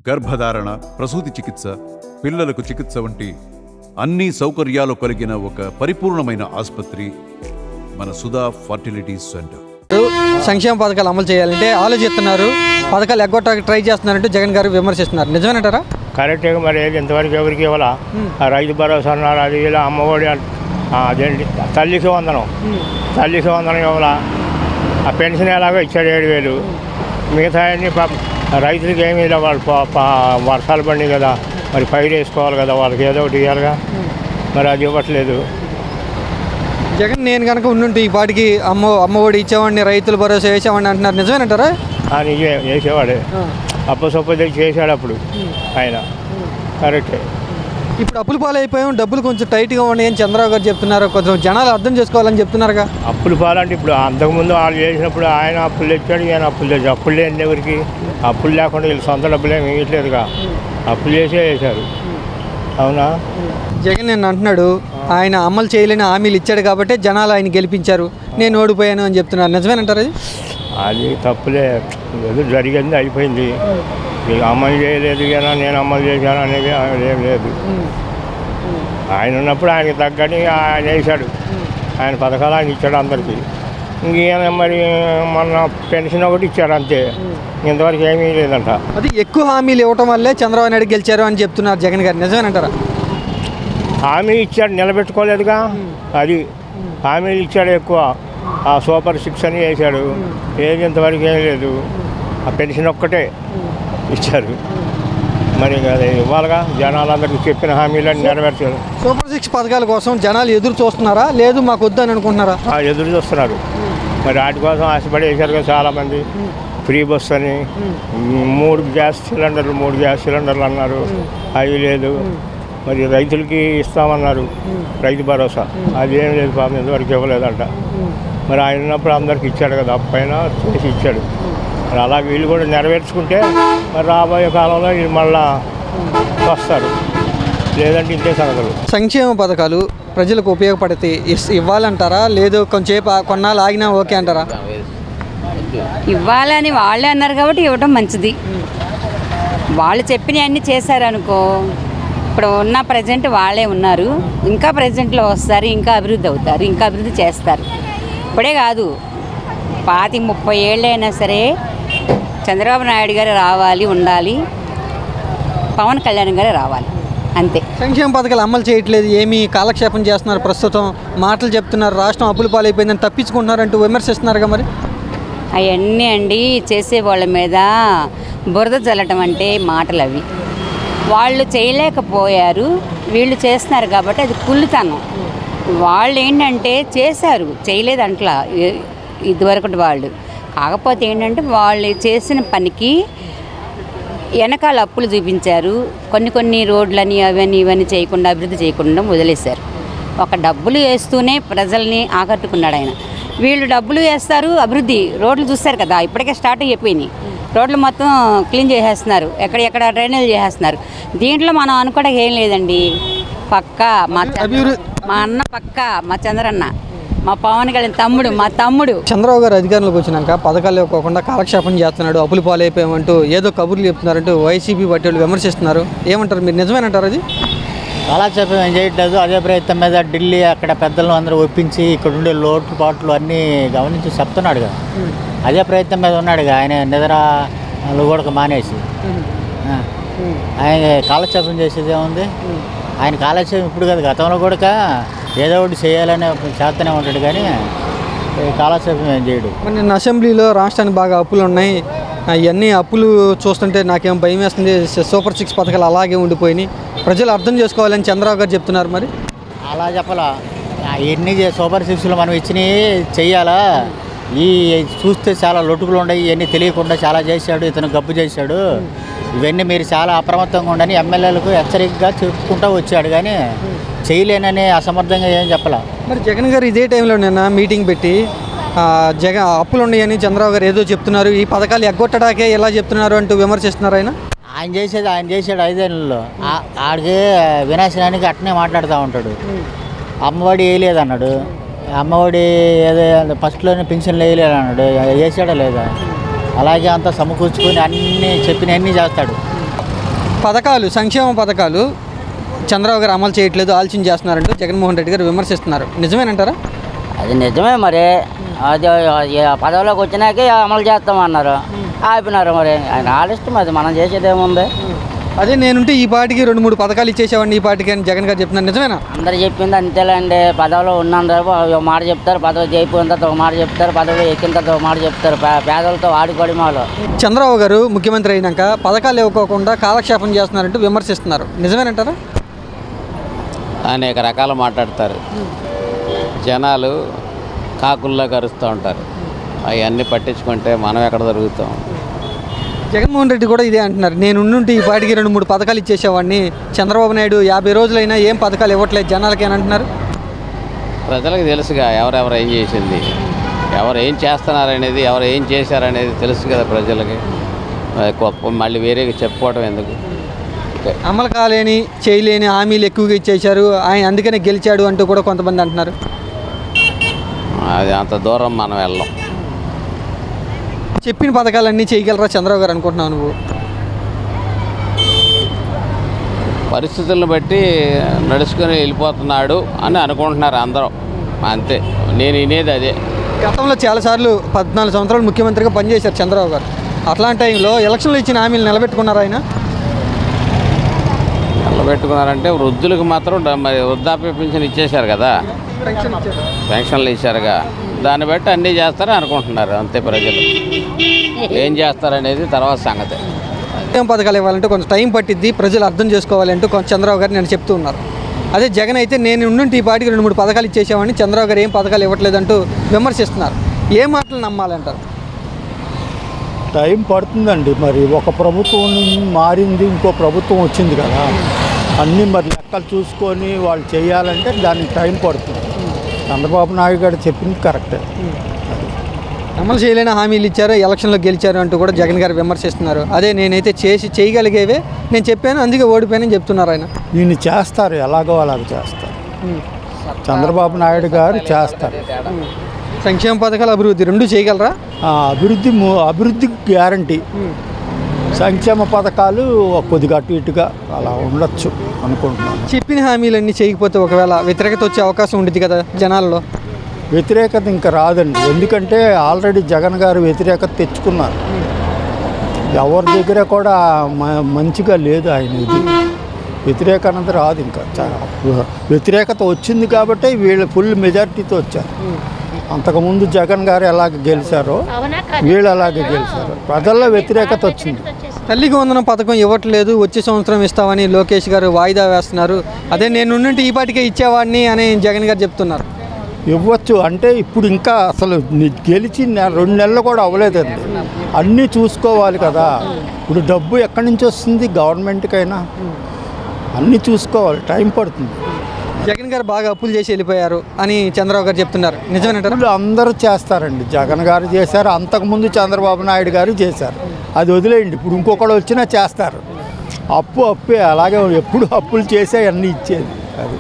గర్భధారణ, ప్రసూతి చికిత్స, పిల్లలకు చికిత్స వంటి అన్ని సౌకర్యాలు కలిగిన ఒక పరిపూర్ణమైన ఆసుపత్రి మన సుధా ఫర్టిలిటీ సెంటర్. సంక్షేమ పథకాలు అమలు చేయాలంటే ఆలోచిస్తున్నారు, పథకాలు ఎగ్గొట్టడానికి ట్రై చేస్తున్నారంటూ జగన్ గారు విమర్శిస్తున్నారు. నిజమేనంటారా? కరెక్ట్గా మరి ఇంతవరకు ఎవరికి ఇవ్వాలా? రైతు భరోసా అన్నారు, అది ఇలా అమ్మఒడి, అదేంటి తల్లికి వందనం ఇవ్వాలా? ఆ పెన్షన్ ఎలాగో ఇచ్చాడు 7,000. మిగతా అన్ని రైతులకి ఏమీ ఇలా వాళ్ళు వర్షాలు పడి కదా, మరి పైరు వేసుకోవాలి కదా, వాళ్ళకి ఏదో ఒకటి ఇవ్వాలిగా, మరి అది ఇవ్వట్లేదు. జగన్ నేను కనుక ఉండుంటే ఈ పాటికి అమ్మఒడి ఇచ్చేవాడిని, రైతులు భరోసా వేసేవాడిని అంటున్నారు. నిజమేనంటారా? నిజమే, వేసేవాడే. అప్పు చేశాడు అప్పుడు ఆయన. కరెక్టే. ఇప్పుడు అప్పుల పాలైపోయాం, డబ్బులు కొంచెం టైట్గా ఉన్నాయని చంద్రబాబు గారు చెప్తున్నారు. కొంచెం జనాలు అర్థం చేసుకోవాలని చెప్తున్నారుగా. అప్పులు పాలంటే ఇప్పుడు అంతకుముందు వాళ్ళు చేసినప్పుడు ఆయన అప్పులు తెచ్చాడు, ఈయన అప్పులు తెచ్చాడు. అప్పులు లేని ఎవరికి? అప్పులు లేకుండా వీళ్ళు సొంత డబ్బులు ఏమి ఇవ్వట్లేదుగా, అప్పులు చేశారు. అవునా? జగన్ నేను అంటున్నాడు ఆయన అమలు చేయలేని హామీలు ఇచ్చాడు కాబట్టి జనాలు ఆయన గెలిపించారు, నేను ఓడిపోయాను అని చెప్తున్నారు. నిజమేనంటారు? అది తప్పులే, ఏదో జరిగింది, అయిపోయింది. అమలు చేయలేదు కదా, నేను అమలు చేశాను అనేది ఏం లేదు. ఆయన ఉన్నప్పుడు ఆయనకి తగ్గని ఆయన వేశాడు, ఆయన పథకాలు ఆయన ఇచ్చాడు అందరికీ. ఇంకేమైనా మరి మొన్న పెన్షన్ ఒకటి ఇచ్చాడు అంతే, ఇంతవరకు ఏమీ లేదంట. అది ఎక్కువ హామీలు ఇవ్వటం వల్లే చంద్రబాబు నాయుడు గెలిచారు అని చెప్తున్నారు జగన్ గారు. నిజమేనంటారా? హామీ ఇచ్చాడు, నిలబెట్టుకోలేదుగా. అది హామీలు ఇచ్చాడు ఎక్కువ. ఆ సూపర్ 6 అని వేశాడు, ఏది ఇంతవరకు ఏం లేదు. ఆ పెన్షన్ ఒక్కటే ఇచ్చారు, మరి అది ఇవ్వాలిగా. జనాలందరికీ చెప్పిన హామీలను నెరవేర్చారు. సూపర్ 6 పథకాల కోసం జనాలు ఎదురు చూస్తున్నారా, లేదు మాకు వద్దని అనుకుంటున్నారా? ఎదురు చూస్తున్నారు. మరి వాటి కోసం ఆశపడి వేశారు కదా చాలామంది. ఫ్రీ బస్ అని 3 గ్యాస్ సిలిండర్లు అన్నారు, అవి లేదు. మరి రైతులకి ఇస్తామన్నారు రైతు భరోసా, అది ఏం లేదు పాపం, ఇంతవరకు ఇవ్వలేదంట. మరి ఆయన ఉన్నప్పుడు అందరికి ఇచ్చాడు కదా, అప్పైనా చేసి ఇచ్చాడు. మరి అలా వీళ్ళు కూడా నెరవేర్చుకుంటే మరి రాబోయే కాలంలో వీళ్ళు మళ్ళా వస్తారు, లేదంటే ఇంతే సంగతులు. సంక్షేమ పథకాలు ప్రజలకు ఉపయోగపడితే ఇవ్వాలంటారా, లేదు కొంచెంసేపు కొన్నాళ్ళు ఆగినా ఓకే అంటారా? ఇవ్వాలని వాళ్ళే అన్నారు కాబట్టి ఇవ్వడం మంచిది. వాళ్ళు చెప్పినవన్నీ చేశారనుకో, ఇప్పుడు ఉన్న ప్రజెంట్ వాళ్ళే ఉన్నారు, ఇంకా ప్రజెంట్లో వస్తారు, ఇంకా అభివృద్ధి అవుతారు, ఇంకా అభివృద్ధి చేస్తారు. ఇప్పుడే కాదు, 30 ఏళ్ళైనా సరే చంద్రబాబు నాయుడు గారు రావాలి, ఉండాలి, పవన్ కళ్యాణ్ గారు రావాలి, అంతే. సంక్షేమ పథకాలు అమలు చేయట్లేదు, ఏమీ కాలక్షేపం చేస్తున్నారు, ప్రస్తుతం మాటలు చెప్తున్నారు, రాష్ట్రం అప్పుల పాలైపోయిందని తప్పించుకుంటున్నారంటూ విమర్శిస్తున్నారుగా. మరి అవన్నీ అండి చేసే వాళ్ళ మీద బురద చల్లటం అంటే మాటలు అవి. వాళ్ళు చేయలేకపోయారు, వీళ్ళు చేస్తున్నారు కాబట్టి అది కుళ్ళుతనం. వాళ్ళు ఏంటంటే చేశారు, చేయలేదు అంట్లా ఇదివరకు వాళ్ళు. కాకపోతే ఏంటంటే వాళ్ళు చేసిన పనికి వెనకాల అప్పులు చూపించారు. కొన్ని రోడ్లని ఇవన్నీ చేయకుండా, అభివృద్ధి చేయకుండా వదిలేశారు. ఒక డబ్బులు వేస్తూనే ప్రజల్ని ఆకట్టుకున్నాడు ఆయన. వీళ్ళు డబ్బులు వేస్తారు, అభివృద్ధి రోడ్లు చూస్తారు కదా, ఇప్పటికే స్టార్ట్ అయిపోయినాయి. రోడ్లు మొత్తం క్లీన్ చేసేస్తున్నారు, ఎక్కడెక్కడ డ్రైనేజ్ చేసేస్తున్నారు. దీంట్లో మనం అనుకోవడానికి ఏం లేదండి. పక్కా మా అన్న, పక్కా మా చంద్రన్న, మా పవన్ కళ్యాణ్ తమ్ముడు, మా తమ్ముడు. చంద్రబాబు గారు అధికారంలోకి వచ్చినాక పథకాలు ఇవ్వకుండా కాలక్షేపం చేస్తున్నాడు, అప్పులు పాలైపోయామంటూ ఏదో కబుర్లు చెప్తున్నారంటూ వైసీపీ పార్టీ వాళ్ళు విమర్శిస్తున్నారు. ఏమంటారు మీరు? నిజమేనంటారు? అది కాలక్షేపం ఏం చేయట్లేదు. అదే ప్రయత్నం మీద ఢిల్లీ అక్కడ పెద్దలను అందరూ ఒప్పించి ఇక్కడ ఉండే లోటుపాట్లు అన్నీ గమనించి చెప్తున్నాడు కదా, అదే ప్రయత్నం మీద ఉన్నాడుగా. ఆయన నిద్రలు కూడా మానేసి ఆయన కాలక్షేపం చేసేది ఏముంది? ఆయన కాలక్షేపం ఇప్పుడు కదా, గతంలో కూడా ఏదో ఒకటి చేయాలనే చేస్తూనే ఉంటాడు, కానీ కాలక్షేపం ఏం చేయడు. నిన్న అసెంబ్లీలో రాష్ట్రానికి బాగా అప్పులు ఉన్నాయి, ఇవన్నీ అప్పులు చూస్తుంటే నాకేం భయం వేస్తుంది, సూపర్ 6 పథకాలు అలాగే ఉండిపోయినాయి, ప్రజలు అర్థం చేసుకోవాలని చంద్రబాబు గారు చెప్తున్నారు. మరి అలా చెప్పాలా? ఎన్ని సూపర్ 6లు మనం ఇచ్చినవి చెయ్యాలా? ఈ చూస్తే చాలా లొట్టుకులు ఉన్నాయి, ఇవన్నీ తెలియకుండా చాలా చేశాడు, ఇతను గబ్బు చేశాడు, ఇవన్నీ మీరు చాలా అప్రమత్తంగా ఉండని ఎమ్మెల్యేలకు హెచ్చరికగా చెప్పుకుంటూ వచ్చాడు, కానీ చేయలేనని అసమర్థంగా ఏం చెప్పాల. మరి జగన్ గారు ఇదే టైంలో నిన్న మీటింగ్ పెట్టి అప్పులు ఉన్నాయని చంద్రబాబు గారు ఏదో చెప్తున్నారు, ఈ పథకాలు ఎగ్గొట్టడాకే ఎలా చెప్తున్నారు అంటూ విమర్శిస్తున్నారు. ఆయన చేశాడు 5 ఏళ్ళలో ఆడికి వినాశనానికి అట్టనే మాట్లాడుతూ ఉంటాడు. అమ్మఒడి వేయలేదన్నాడు, అమ్మఒడి ఏదో ఫస్ట్లోనే పెన్షన్లు వేయలేదన్నాడు, వేసాడా లేదా? అలాగే అంతా సమకూర్చుకొని అన్నీ చెప్పినవన్నీ చేస్తాడు. పథకాలు, సంక్షేమ పథకాలు చంద్రబాబు గారు అమలు చేయట్లేదు, ఆలోచన చేస్తున్నారంటూ జగన్మోహన్ రెడ్డి గారు విమర్శిస్తున్నారు. నిజమేనంటారా? అది నిజమే. మరి అది పదవిలోకి వచ్చినాకే అమలు చేస్తామన్నారు, ఆపినారు. మరి ఆయన ఆలోచన, అది మనం చేసేది ఏముంది? అదే నేనుంటే ఈ పార్టీకి 2-3 పథకాలు ఇచ్చేసేవాడిని ఈ పార్టీకి అని జగన్ గారు చెప్తున్నారు. నిజమేనా? అందరు చెప్పింది అంతేలేండి. పదవిలో ఉన్నందరూ ఒక మాట చెప్తారు, పదవి చేయిపోయిన తర్వాత ఒక మాట చెప్తారు, పదవిలో ఎక్కిన తర్వాత ఒక మాట చెప్తారు. పేదలతో ఆడుకోవడం వాళ్ళు. చంద్రబాబు గారు ముఖ్యమంత్రి అయినాక పథకాలు ఇవ్వకోకుండా కాలక్షేపం చేస్తున్నారంటూ విమర్శిస్తున్నారు. నిజమేనంటారా? అనేక రకాలు మాట్లాడతారు. జనాలు కాకుల్లో కరుస్తూ ఉంటారు. అవన్నీ పట్టించుకుంటే మనం ఎక్కడ దొరుకుతాం? జగన్మోహన్ రెడ్డి కూడా ఇదే అంటున్నారు. నేను ఉండుంటే ఈ పార్టీకి 2-3 పథకాలు ఇచ్చేసేవాడిని. చంద్రబాబు నాయుడు 50 రోజులైనా ఏం పథకాలు ఇవ్వట్లేదు జనాలకి అని అంటున్నారు. ప్రజలకు తెలుసుగా ఎవరెవరు ఏం చేసింది, ఎవరు ఏం చేస్తున్నారనేది, ఎవరు ఏం చేశారనేది తెలుసు కదా ప్రజలకి. మళ్ళీ వేరేగా చెప్పుకోవడం ఎందుకు? అమలు కాలేని, చేయలేని హామీలు ఎక్కువగా ఇచ్చేశారు, ఆయన అందుకనే గెలిచాడు అంటూ కూడా కొంతమంది అంటున్నారు. అది అంత దూరం మనం వెళ్ళాం. చెప్పిన పథకాలన్నీ చేయగలరా చంద్రబాబు గారు అనుకుంటున్నావు నువ్వు? పరిస్థితులను బట్టి నడుచుకొని వెళ్ళిపోతున్నాడు అని అనుకుంటున్నారు అందరూ. అంతే, నేను వినేది అదే. గతంలో చాలాసార్లు 14 సంవత్సరాలు ముఖ్యమంత్రిగా పనిచేశారు చంద్రబాబు గారు. అట్లాంటి టైంలో ఎలక్షన్లో ఇచ్చిన హామీలు నిలబెట్టుకున్నారు ఆయన? నిలబెట్టుకున్నారంటే వృద్ధులకు మాత్రం మరి వృద్ధాప్య పింఛన్ ఇచ్చేశారు కదా, పెన్షన్లు ఇచ్చారుగా. దాన్ని బట్టి అన్నీ చేస్తారని అనుకుంటున్నారు. అంతే, ప్రజలు ఏం చేస్తారనేది తర్వాత సంగతి. ఏం పథకాలు ఇవ్వాలంటే కొంచెం టైం పట్టిద్ది, ప్రజలు అర్థం చేసుకోవాలంటూ చంద్రబాబు గారు నేను చెప్తూ ఉన్నారు. అదే జగన్ అయితే నేను ఉండుంటే ఈ పార్టీకి 2-3 పథకాలు ఇచ్చేసేవాడిని, చంద్రబాబు గారు ఏం పథకాలు ఇవ్వట్లేదంటూ విమర్శిస్తున్నారు. ఏ మాటలు నమ్మాలంటారు? టైం పడుతుందండి. మరి ఒక ప్రభుత్వం మారింది, ఇంకో ప్రభుత్వం వచ్చింది కదా, అన్నీ మరి లెక్కలు చూసుకొని వాళ్ళు చేయాలంటే దానికి టైం పడుతుంది. చంద్రబాబు నాయుడు గారు చెప్పింది కరెక్టే. అమలు చేయలేని హామీలు ఇచ్చారు, ఎలక్షన్లో గెలిచారు అంటూ కూడా జగన్ గారు విమర్శిస్తున్నారు. అదే నేనైతే చేయగలిగేవే నేను చెప్పాను, అందుకే ఓడిపోయానని చెప్తున్నారు ఆయన. దీన్ని చేస్తారు, ఎలాగో అలాగ చేస్తారు. చంద్రబాబు నాయుడు గారు చేస్తారు. సంక్షేమ పథకాలు, అభివృద్ధి 2 చేయగలరా? అభివృద్ధి గ్యారంటీ. సంక్షేమ పథకాలు కొద్దిగా అటు ఇటుగా అలా ఉండొచ్చు అనుకుంటున్నాను. చెప్పిన హామీలన్నీ చేయకపోతే ఒకవేళ వ్యతిరేకత వచ్చే అవకాశం ఉంటుంది కదా జనాల్లో? వ్యతిరేకత ఇంకా రాదండి. ఎందుకంటే ఆల్రెడీ జగన్ గారు వ్యతిరేకత తెచ్చుకున్నారు. ఎవరి దగ్గర కూడా మంచిగా లేదు ఆయన. ఇది వ్యతిరేకత అన్నది రాదు. ఇంకా వ్యతిరేకత వచ్చింది కాబట్టి వీళ్ళు ఫుల్ మెజారిటీతో వచ్చారు. అంతకుముందు జగన్ గారు ఎలాగ గెలిచారో వీళ్ళు అలాగే గెలిచారు. ప్రజల్లో వ్యతిరేకత వచ్చింది. తల్లికి వందనం పథకం ఇవ్వట్లేదు, వచ్చే సంవత్సరం ఇస్తామని లోకేష్ గారు వాయిదా వేస్తున్నారు. అదే నేను ఉండుంటే ఈ పార్టీకే ఇచ్చేవాడిని అని జగన్ గారు చెప్తున్నారు. ఇవ్వచ్చు అంటే ఇప్పుడు ఇంకా అసలు గెలిచి 2 నెలలు కూడా అవ్వలేదండి. అన్నీ చూసుకోవాలి కదా. ఇప్పుడు డబ్బు ఎక్కడి నుంచి వస్తుంది గవర్నమెంట్కైనా? అన్నీ చూసుకోవాలి, టైం పడుతుంది. జగన్ గారు బాగా అప్పులు చేసి వెళ్ళిపోయారు అని చంద్రబాబు గారు చెప్తున్నారు. నిజమేనంటారు? అందరూ చేస్తారండి. జగన్ గారు చేశారు, అంతకుముందు చంద్రబాబు నాయుడు గారు చేశారు. అది వదిలేయండి, ఇప్పుడు ఇంకొకడు వచ్చినా చేస్తారు. అప్పే అలాగే ఎప్పుడు అప్పులు చేసే అన్నీ ఇచ్చేది.